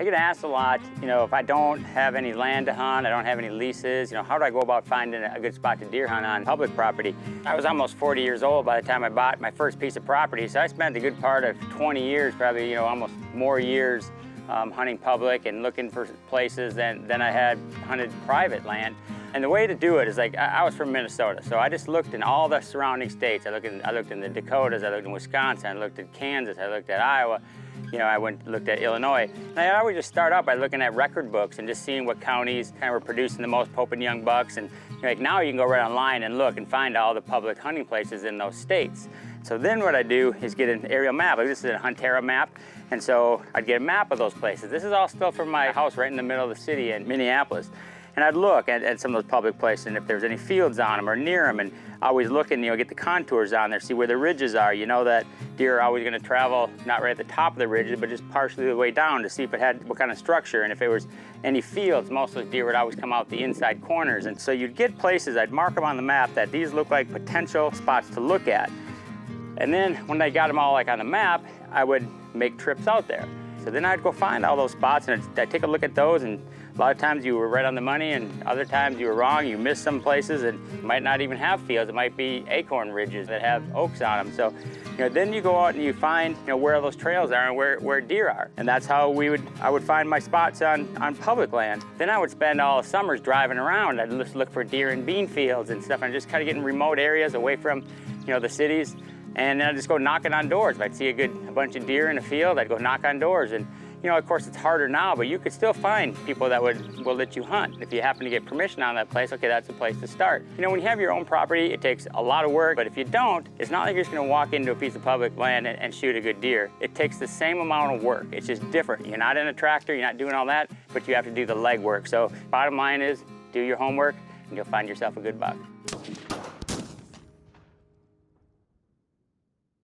I get asked a lot, if I don't have any land to hunt, I don't have any leases, how do I go about finding a good spot to deer hunt on public property? I was almost 40 years old by the time I bought my first piece of property, so I spent a good part of 20 years, probably, almost more years hunting public and looking for places than I had hunted private land. And the way to do it is I was from Minnesota, so I just looked in all the surrounding states. I looked in the Dakotas, I looked in Wisconsin, I looked at Kansas, I looked at Iowa. I looked at Illinois. And I always just start out by looking at record books and just seeing what counties kind of were producing the most Pope and Young bucks. And now you can go right online and look and find all the public hunting places in those states. So then what I do is get an aerial map. This is a Huntera map. And so I'd get a map of those places. This is all still from my house right in the middle of the city in Minneapolis. And I'd look at some of those public places and if there's any fields on them or near them, and always look and get the contours on there, see where the ridges are. You know that deer are always going to travel not right at the top of the ridges, but just partially the way down to see if it had what kind of structure, and if there was any fields. Most of the deer would always come out the inside corners, and so you'd get places. I'd mark them on the map that these look like potential spots to look at, and then when I got them all on the map, I would make trips out there. So then I'd go find all those spots and I'd take a look at those, and a lot of times you were right on the money and other times you were wrong. You missed some places and you might not even have fields. It might be acorn ridges that have oaks on them. So then you go out and you find where those trails are and where deer are. And that's how I would find my spots on public land. Then I would spend all the summers driving around. I'd just look for deer in bean fields and stuff, and just kind of get in remote areas away from the cities. And then I'd just go knocking on doors. If I'd see a bunch of deer in a field, I'd go knock on doors. And of course it's harder now, but you could still find people that will let you hunt. If you happen to get permission on that place, okay, that's a place to start. When you have your own property, it takes a lot of work, but if you don't, it's not like you're just gonna walk into a piece of public land and shoot a good deer. It takes the same amount of work. It's just different. You're not in a tractor, you're not doing all that, but you have to do the legwork. So bottom line is, do your homework and you'll find yourself a good buck.